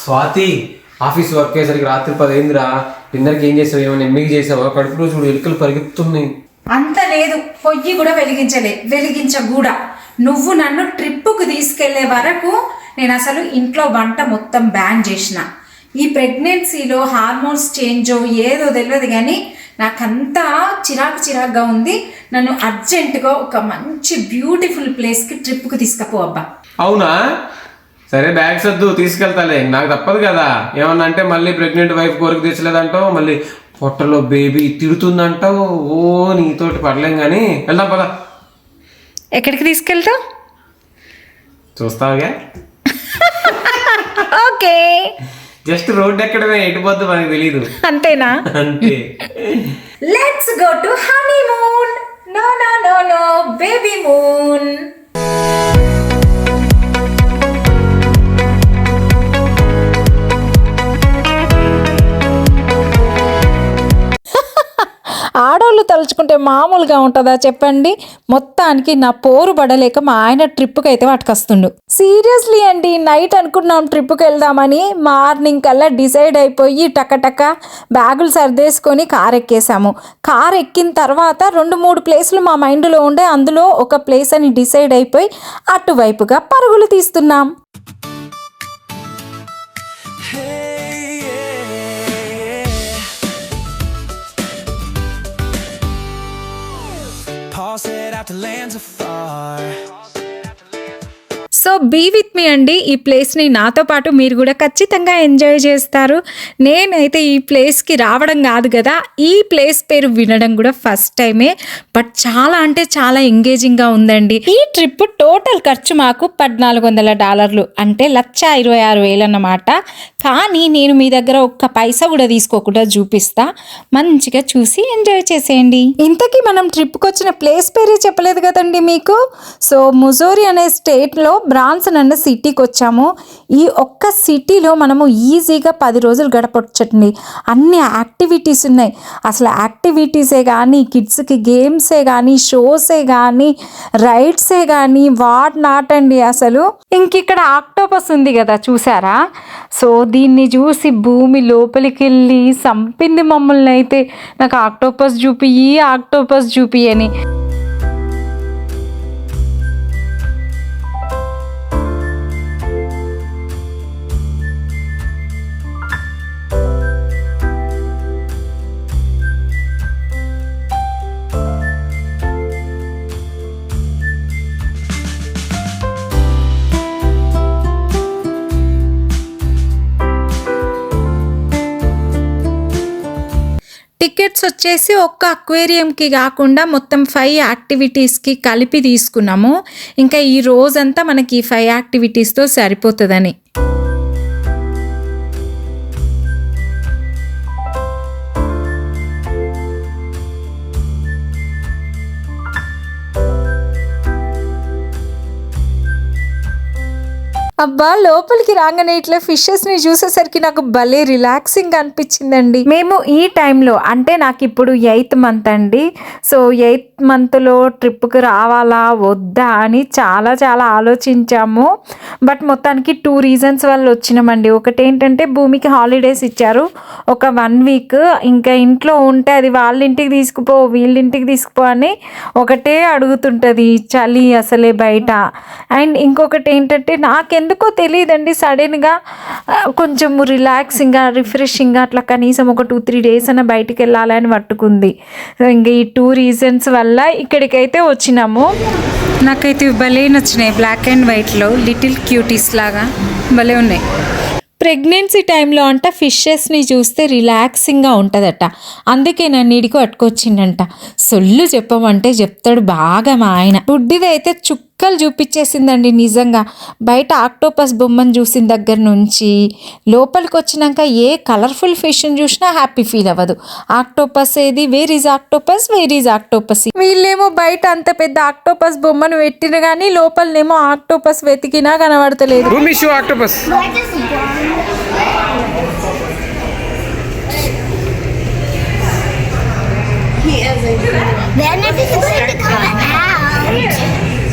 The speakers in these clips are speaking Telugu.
స్వాతి ఆఫీస్ వర్క్ అయ్యేసరికి రాత్రి 10 అయిందిరా. డిన్నర్కి ఏం చేసావు? ఏమైనా ఎమ్మికి చేసావా? కడుపు రోజు చూడు ఎలుకలు పరిగెత్తున్నాయి. అంత లేదు, పొయ్యి కూడా వెలిగించకూడా. నువ్వు నన్ను ట్రిప్పుకు తీసుకెళ్లే వరకు నేను అసలు ఇంట్లో వంట మొత్తం బ్యాన్ చేసిన. ఈ ప్రెగ్నెన్సీలో హార్మోన్స్ చేంజ్ ఏదో తెలియదు కానీ నాకంతా చిరాకుగా ఉంది. నన్ను అర్జెంటుగా ఒక మంచి బ్యూటిఫుల్ ప్లేస్కి ట్రిప్కి తీసుకుపో అబ్బా. అవునా? సరే బ్యాగ్స్ వద్దు, తీసుకెళ్తాలే. నాకు తప్పదు కదా. ఏమన్నా అంటే మళ్ళీ ప్రెగ్నెంట్ వైఫ్ కోరిక తెచ్చలేదంటావు, మళ్ళీ పొట్టలో బేబీ తిడుతుందంటావు. ఓ నీతోటి పడలేం కానీ వెళ్దాం పదా. ఎక్కడికి తీసుకెళ్తావు? చూస్తావుగా. ఓకే, జస్ట్ రోడ్ ఎక్కడమే, ఎటుపోద్దు మనకు తెలీదు. అంతేనా? అంతే. Let's go to honeymoon. No no no no babymoon. ఆడవాళ్ళు తలుచుకుంటే మామూలుగా ఉంటుందా చెప్పండి? మొత్తానికి నా పోరు పడలేక మా ఆయన ట్రిప్కి అయితే పట్టుకొస్తుండు. సీరియస్లీ అండి, నైట్ అనుకున్నాం ట్రిప్కి వెళ్దామని. మార్నింగ్ కల్లా డిసైడ్ అయిపోయి టక బ్యాగులు సర్దేసుకొని కార్ ఎక్కేసాము. కార్ ఎక్కిన తర్వాత 2-3 ప్లేసులు మా మైండ్లో ఉండే, అందులో ఒక ప్లేస్ అని డిసైడ్ అయిపోయి అటువైపుగా పరుగులు తీస్తున్నాం. సో బీ విత్ మీ అండి. ఈ ప్లేస్ని నాతో పాటు మీరు కూడా ఖచ్చితంగా ఎంజాయ్ చేస్తారు. నేనైతే ఈ ప్లేస్కి రావడం కాదు కదా, ఈ ప్లేస్ పేరు వినడం కూడా ఫస్ట్ టైమే. బట్ చాలా అంటే చాలా ఎంగేజింగ్గా ఉందండి. ఈ ట్రిప్ టోటల్ ఖర్చు మాకు $1,400, అంటే 1,26,000 అన్నమాట. కానీ నేను మీ దగ్గర ఒక్క పైసా కూడా తీసుకోకుండా చూపిస్తా, మంచిగా చూసి ఎంజాయ్ చేసేయండి. ఇంతకీ మనం ట్రిప్కి వచ్చిన ప్లేస్ పేరే చెప్పలేదు కదండి మీకు. సో ముజోరీ అనే స్టేట్లో బ్రాన్సన్ అనే సిటీకి వచ్చాము. ఈ ఒక్క సిటీలో మనము ఈజీగా 10 రోజులు గడపొచ్చండి. అన్ని యాక్టివిటీస్ ఉన్నాయి. అసలు యాక్టివిటీసే కానీ, కిడ్స్కి గేమ్సే కానీ, షోసే కానీ, రైడ్సే కానీ, వాట్ నాట్ అండి అసలు. ఇంకిక్కడ ఆక్టోపస్ ఉంది కదా, చూసారా? సో దీన్ని చూసి భూమి లోపలికి వెళ్ళి సంపింది మమ్మల్ని. అయితే నాకు ఆక్టోపస్ చూపి అని. టికెట్స్ వచ్చేసి ఒక్క అక్వేరియంకి కాకుండా మొత్తం 5 యాక్టివిటీస్కి కలిపి తీసుకున్నాము. ఇంకా ఈ రోజంతా మనకి 5 యాక్టివిటీస్తో సరిపోతుందని. అబ్బా, లోపలికి రాగానే ఇట్లా ఫిషెస్ని చూసేసరికి నాకు భలే రిలాక్సింగ్ అనిపించిందండి. మేము ఈ టైంలో, అంటే నాకు ఇప్పుడు 8th మంత్ అండి. సో 8th మంత్లో ట్రిప్కి రావాలా వద్దా అని చాలా ఆలోచించాము. బట్ మొత్తానికి 2 రీజన్స్ వల్ల వచ్చినామండి. ఒకటి ఏంటంటే భూమికి హాలిడేస్ ఇచ్చారు ఒక 1 వీక్. ఇంకా ఇంట్లో ఉంటే అది వాళ్ళ ఇంటికి తీసుకుపో, వీళ్ళింటికి తీసుకుపో అని ఒకటే అడుగుతుంటుంది. చలి అసలే బయట. అండ్ ఇంకొకటి ఏంటంటే నాకెందుకో తెలియదండి, సడన్గా కొంచెం రిలాక్సింగ్గా, రిఫ్రెషింగ్గా అట్లా కనీసం ఒక 2-3 డేస్ అన్న బయటికి వెళ్ళాలని పట్టుకుంది. ఇంకా ఈ 2 రీజన్స్ వల్ల ఇక్కడికైతే వచ్చినాము. నాకైతే భలే నచ్చినాయి. బ్లాక్ అండ్ వైట్లో లిటిల్ క్యూటీస్ లాగా భలే ఉన్నాయి. ప్రెగ్నెన్సీ టైంలో అంట ఫిషెస్ని చూస్తే రిలాక్సింగ్గా ఉంటుందట. అందుకే నన్ను ఇడికి పట్టుకొచ్చిండంట. సొల్లు చెప్పమంటే చెప్తాడు బాగా మా ఆయన. బుడ్డిదైతే చుక్కలు చూపించేసిందండి నిజంగా. బయట ఆక్టోపస్ బొమ్మను చూసిన దగ్గర నుంచి లోపలికి వచ్చినాక ఏ కలర్ఫుల్ ఫిష్ని చూసినా హ్యాపీ ఫీల్ అవ్వదు. ఆక్టోపస్ ఏది, వేర్ ఈజ్ ఆక్టోపస్. వీళ్ళేమో బయట అంత పెద్ద ఆక్టోపస్ బొమ్మను పెట్టిన కానీ లోపలనేమో ఆక్టోపస్ వెతికినా కనబడతలేదు. Then it is going to come out.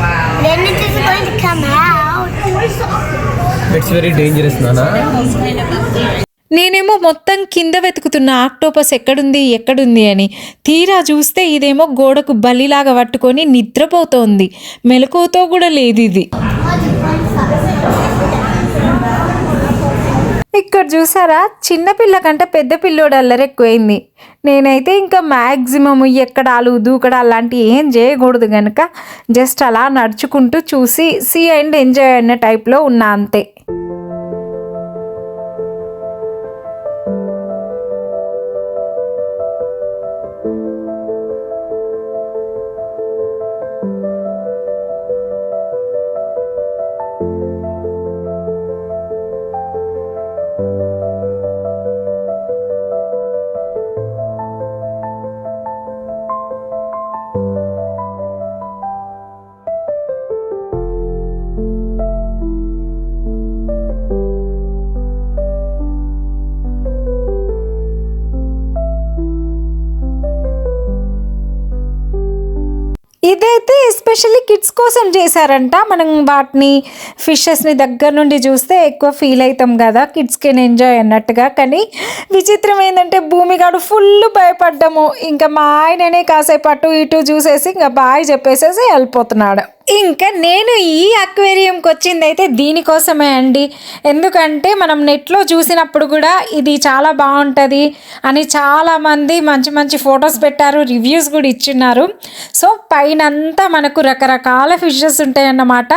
Wow. Then it is going to come out. It's very dangerous నానా. నేనేమో మొత్తం కింద వెతుకుతున్న ఆక్టోపస్ ఎక్కడుంది అని. తీరా చూస్తే ఇదేమో గోడకు బలిలాగా పట్టుకొని నిద్రపోతోంది. మెలకువతో కూడా లేదు ఇది. ఇక్కడ చూసారా, చిన్నపిల్ల కంటే పెద్ద పిల్లోడు అల్లరి ఎక్కువైంది. నేనైతే ఇంకా మ్యాక్సిమం ఎక్కడాలు దూకడాలు లాంటివి ఏం చేయకూడదు కనుక జస్ట్ అలా నడుచుకుంటూ చూసి సీ అండ్ ఎంజాయ్ అన్న టైప్లో ఉన్నా అంతే. ఇదైతే ఎస్పెషల్లీ కిడ్స్ కోసం చేశారంట. మనం వాటిని ఫిషెస్ని దగ్గర నుండి చూస్తే ఎక్కువ ఫీల్ అవుతాం కదా, కిడ్స్ కెన్ ఎంజాయ్ అన్నట్టుగా. కానీ విచిత్రం ఏంటంటే భూమిగాడు ఫుల్ భయపడ్డాము. ఇంకా మా ఆయననే కాసేపు అటు ఇటు చూసేసి ఇంకా బాయ్ చెప్పేసేసి వెళ్ళిపోతున్నాడు. ఇంకా నేను ఈ అక్వేరియంకి వచ్చింది అయితే దీనికోసమే అండి. ఎందుకంటే మనం నెట్లో చూసినప్పుడు కూడా ఇది చాలా బాగుంటుంది అని చాలామంది మంచి మంచి ఫొటోస్ పెట్టారు, రివ్యూస్ కూడా ఇచ్చిన్నారు. సో పైనంతా మనకు రకరకాల ఫిషెస్ ఉంటాయన్నమాట.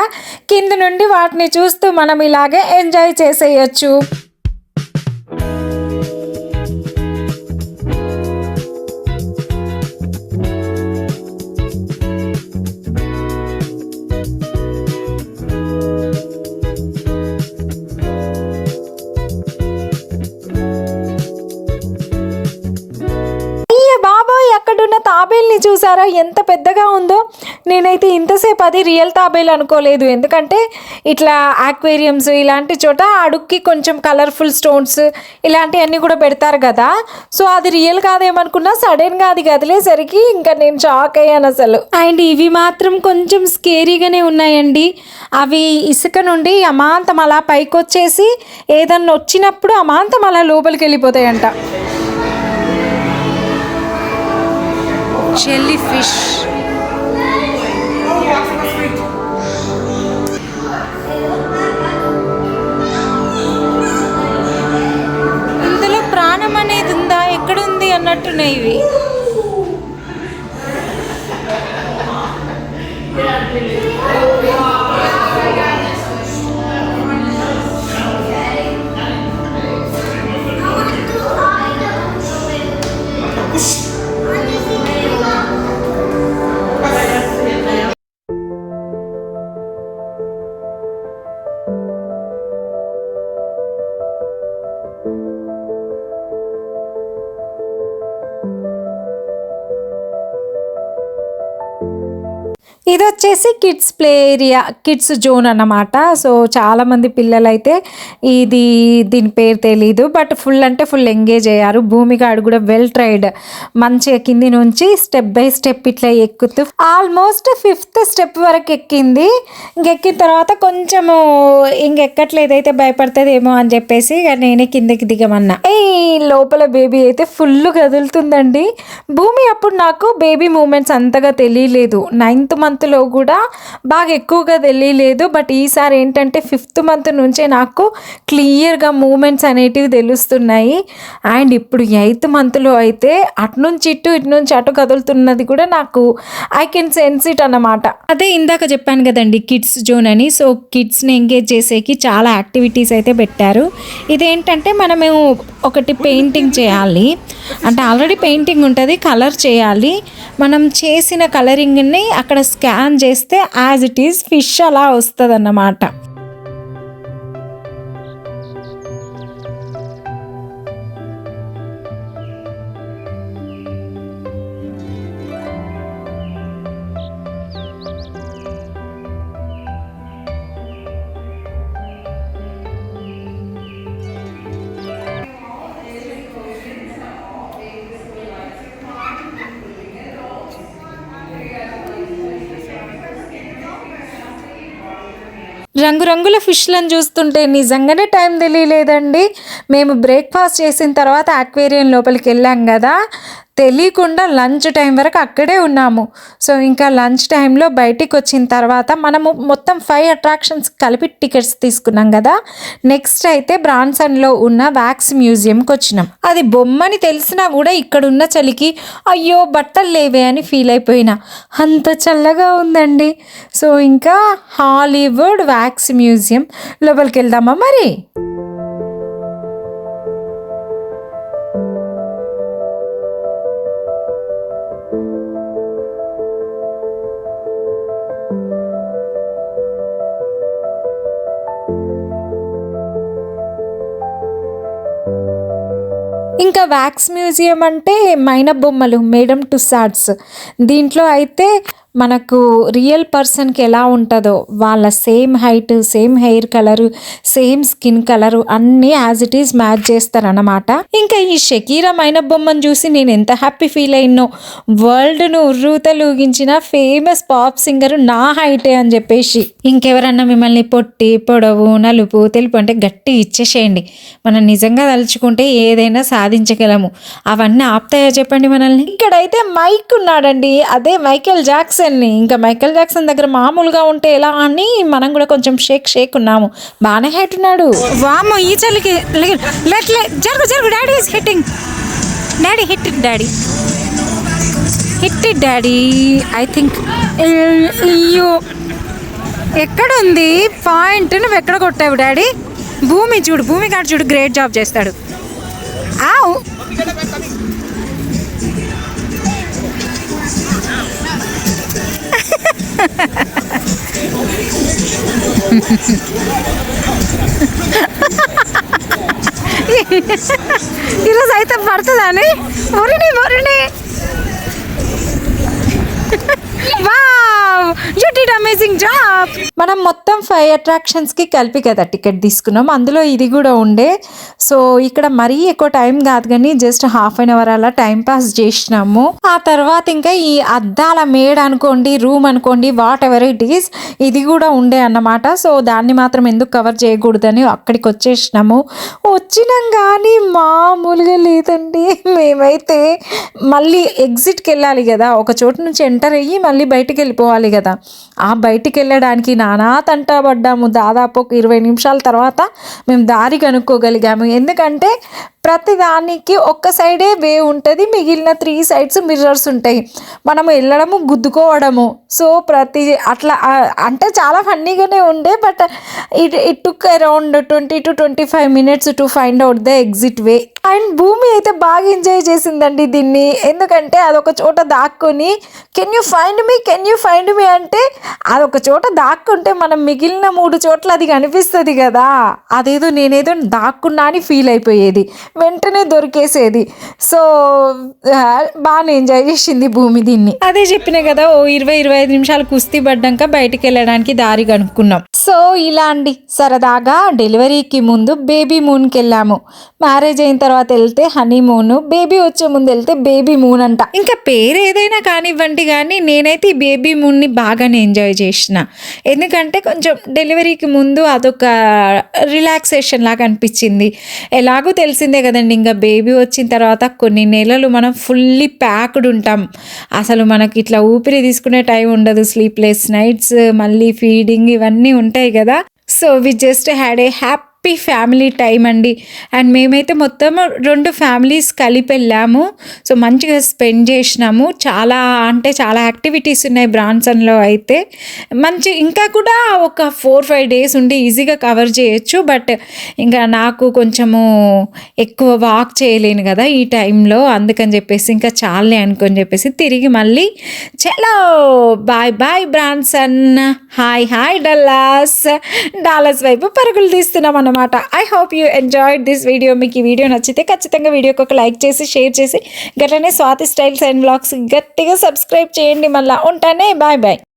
కింద నుండి వాటిని చూస్తూ మనం ఇలాగే ఎంజాయ్ చేసేయచ్చు. అక్కడున్న తాబేల్ని చూసారా ఎంత పెద్దగా ఉందో. నేనైతే ఇంతసేపు అది రియల్ తాబేల్ అనుకోలేదు. ఎందుకంటే ఇట్లా ఆక్వేరియంస్ ఇలాంటి చోట అడుక్కి కొంచెం కలర్ఫుల్ స్టోన్స్ ఇలాంటివన్నీ కూడా పెడతారు కదా. సో అది రియల్ కాదేమనుకున్నా, సడన్గా అది కదిలేసరికి ఇంకా నేను షాక్ అయ్యాను అసలు. అండ్ ఇవి మాత్రం కొంచెం స్కేరీగానే ఉన్నాయండి. అవి ఇసుక నుండి అమాంతం అలా పైకి వచ్చేసి ఏదన్నా వచ్చినప్పుడు అమాంతం అలా లోపలికి వెళ్ళిపోతాయంట. జెల్లీ ఫిష్, ఇందులో ప్రాణం అనేది ఉందా, ఎక్కడుంది అన్నట్టున్నాయి ఇవి. ఇది వచ్చేసి kids play area, kids zone అన్నమాట. సో చాలామంది పిల్లలు అయితే దీని పేరు తెలీదు, బట్ ఫుల్ అంటే ఫుల్ ఎంగేజ్ అయ్యారు. భూమిగాడు కూడా వెల్ ట్రైడ్, మంచిగా కింది నుంచి స్టెప్ బై స్టెప్ ఇట్లా ఎక్కుతూ ఆల్మోస్ట్ 5th స్టెప్ వరకు ఎక్కింది. ఇంకెక్కిన తర్వాత కొంచెము ఇంకెక్కట్లేదు, అయితే భయపడుతుందేమో అని చెప్పేసి నేనే కిందకి దిగమన్నా. లోపల బేబీ అయితే ఫుల్ కదులుతుందండి. భూమి అప్పుడు నాకు బేబీ మూమెంట్స్ అంతగా తెలియలేదు. 9th మంత్లో కూడా బాగా ఎక్కువగా తెలియలేదు. బట్ ఈసారి ఏంటంటే 5th మంత్ నుంచే నాకు క్లియర్గా మూమెంట్స్ అనేటివి తెలుస్తున్నాయి. అండ్ ఇప్పుడు 8th మంత్లో అయితే అటు నుంచి ఇటు నుంచి అటు కదులుతున్నది కూడా నాకు ఐ కెన్ సెన్స్ ఇట్ అన్నమాట. అదే ఇందాక చెప్పాను కదండి కిడ్స్ జోన్ అని. సో కిడ్స్ని ఎంగేజ్ చేసేకి చాలా యాక్టివిటీస్ అయితే పెట్టారు. ఇదేంటంటే మనము ఒకటి పెయింటింగ్ చేయాలి, అంటే ఆల్రెడీ పెయింటింగ్ ఉంటుంది, కలర్ చేయాలి. మనం చేసిన కలరింగ్ని అక్కడ స్కాన్ చేస్తే యాజ్ ఇట్ ఈజ్ ఫిష్ అలా వస్తుంది అన్నమాట. రంగురంగుల ఫిష్లను చూస్తుంటే నిజంగానే టైం తెలియలేదండి. మేము బ్రేక్ఫాస్ట్ చేసిన తర్వాత అక్వేరియం లోపలికి వెళ్ళాం కదా, తెలియకుండా లంచ్ టైం వరకు అక్కడే ఉన్నాము. సో ఇంకా లంచ్ టైంలో బయటికి వచ్చిన తర్వాత మనము మొత్తం 5 అట్రాక్షన్స్ కలిపి టికెట్స్ తీసుకున్నాం కదా. నెక్స్ట్ అయితే బ్రాన్సన్లో ఉన్న వ్యాక్స్ మ్యూజియంకి వచ్చినాం. అది బొమ్మని తెలిసినా కూడా ఇక్కడున్న చలికి అయ్యో బట్టలు లేవే అని ఫీల్ అయిపోయినా, అంత చల్లగా ఉందండి. సో ఇంకా హాలీవుడ్ వ్యాక్స్ మ్యూజియం లోపలికి వెళ్దామా మరి. ఇంకా వ్యాక్స్ మ్యూజియం అంటే మైనా బొమ్మలు, మేడమ్ టుసాడ్స్. దీంట్లో అయితే మనకు రియల్ పర్సన్కి ఎలా ఉంటుందో వాళ్ళ same height, same hair colour, same skin colour అన్నీ యాజ్ ఇట్ ఈస్ మ్యాచ్ చేస్తారన్నమాట. ఇంకా ఈ షకీరా మైనా బొమ్మను చూసి నేను ఎంత హ్యాపీ ఫీల్ అయినో. వరల్డ్ను ఉర్రూతలూగించిన ఫేమస్ పాప్ సింగర్ నా హైటే అని చెప్పేసి. ఇంకెవరన్నా మిమ్మల్ని పొట్టి, పొడవు, నలుపు, తెలుపు అంటే గట్టి ఇచ్చేసేయండి. మనం నిజంగా తలుచుకుంటే ఏదైనా సాధించగలము. అవన్నీ ఆపుతాయో చెప్పండి మనల్ని. ఇక్కడైతే మైక్ ఉన్నాడండి, అదే మైకేల్ జాక్సన్. ఇంకా మైకేల్ జాక్సన్ దగ్గర మామూలుగా ఉంటే ఎలా అని మనం కూడా కొంచెం షేక్ ఉన్నాము. బాగానే హైట్ ఉన్నాడు. వామో ఈ చలికి జరుగు జరుగు. Daddy is hitting. Daddy hit daddy hit daddy I think. అయ్యో ఎక్కడుంది పాయింట్? నువ్వు ఎక్కడ కొట్టావు డాడీ? భూమి చూడు, భూమి గారు చూడు, గ్రేట్ జాబ్ చేస్తాడు. ఆవు ఈరోజు అయితే పడుతుందని ఒరిని wow, you did amazing job. మనం మొత్తం 5 అట్రాక్షన్స్కి కలిపి కదా టికెట్ తీసుకున్నాం, అందులో ఇది కూడా ఉండే. సో ఇక్కడ మరీ ఎక్కువ టైం కాదు కానీ జస్ట్ హాఫ్ అన్ అవర్ అలా టైం పాస్ చేసినాము. ఆ తర్వాత ఇంకా ఈ అద్దాల మేడ అనుకోండి, రూమ్ అనుకోండి, వాట్ ఎవర్ ఇట్ ఈస్, ఇది కూడా ఉండే అన్నమాట. సో దాన్ని మాత్రం ఎందుకు కవర్ చేయకూడదని అక్కడికి వచ్చేసినాము. వచ్చినాం కానీ మామూలుగా లేదండి. మేమైతే మళ్ళీ ఎగ్జిట్కి వెళ్ళాలి కదా, ఒక చోటు నుంచి ఎంటర్ అయ్యి మళ్ళీ బయటికి వెళ్ళిపోవాలి కదా. ఆ బయటికి వెళ్ళడానికి నానా తంటా పడ్డాము. దాదాపు ఒక 20 నిమిషాల తర్వాత మేము దారి కనుక్కోగలిగాము. ఎందుకంటే ప్రతిదానికి ఒక్క సైడే వే ఉంటుంది, మిగిలిన 3 సైడ్స్ మిర్రర్స్ ఉంటాయి. మనము వెళ్ళడము, గుద్దుకోవడము. సో అట్లా అంటే చాలా ఫన్నీగానే ఉండే. But it took around 20 to 25 minutes to find out the exit way. And భూమి అయితే బాగా ఎంజాయ్ చేసిందండి దీన్ని. ఎందుకంటే అదొక చోట దాక్కుని కెన్ యూ ఫైండ్ మీ అంటే అదొక చోట దాక్కుంటే మనం మిగిలిన 3 చోట్ల అది కనిపిస్తుంది కదా, అదేదో నేనేదో దాక్కున్నా అని ఫీల్ అయిపోయేది, వెంటనే దొరికేసేది. సో బాగా ఎంజాయ్ చేసింది భూమి దీన్ని. అదే చెప్పిన కదా, ఓ 20-25 నిమిషాలు కుస్తీ పడ్డాక బయటికి వెళ్ళడానికి దారి కనుక్కున్నాం. సో ఇలా అండి సరదాగా డెలివరీకి ముందు బేబీ మూన్కి వెళ్ళాము. మ్యారేజ్ అయిన తర్వాత వెళ్తే హనీ మూన్, బేబీ వచ్చే ముందు వెళ్తే బేబీ మూన్ అంట. ఇంకా పేరు ఏదైనా కానివ్వండి కానీ నేనైతే ఈ బేబీ మూన్ని బాగానే ఎంజాయ్ చేసిన. ఎందుకంటే కొంచెం డెలివరీకి ముందు అదొక రిలాక్సేషన్ లాగా అనిపించింది. ఎలాగో తెలిసిందే కదండి, ఇంకా బేబీ వచ్చిన తర్వాత కొన్ని నెలలు మనం ఫుల్లీ ప్యాక్డ్ ఉంటాం. అసలు మనకి ఇట్లా ఊపిరి తీసుకునే టైం ఉండదు. స్లీప్లెస్ నైట్స్, మళ్ళీ ఫీడింగ్ ఇవన్నీ ఉంటాయి కదా. So we just had a happy family time అండి. అండ్ మేమైతే మొత్తం 2 ఫ్యామిలీస్ కలిపి వెళ్ళాము. సో మంచిగా స్పెండ్ చేసినాము. చాలా అంటే చాలా యాక్టివిటీస్ ఉన్నాయి బ్రాన్సన్లో అయితే. ఇంకా కూడా ఒక 4-5 days ఉండి ఈజీగా కవర్ చేయొచ్చు. బట్ ఇంకా నాకు కొంచెము ఎక్కువ వాక్ చేయలేను కదా ఈ టైంలో, అందుకని చెప్పేసి ఇంకా చాలే అనుకొని చెప్పేసి తిరిగి మళ్ళీ చలో బాయ్ బ్రాన్సన్, హాయ్ డల్లాస్ వైపు పరుగులు తీస్తున్నాం అన్నమాట. I hope you enjoyed this video. మీకు ఈ వీడియో నచ్చితే ఖచ్చితంగా వీడియోకి ఒక లైక్ చేసి, షేర్ చేసి, గట్లనే స్వాతి స్టైల్స్ అండ్ వ్లాగ్స్ గట్టిగా సబ్స్క్రైబ్ చేయండి. మళ్ళీ ఉంటానే, బాయ్.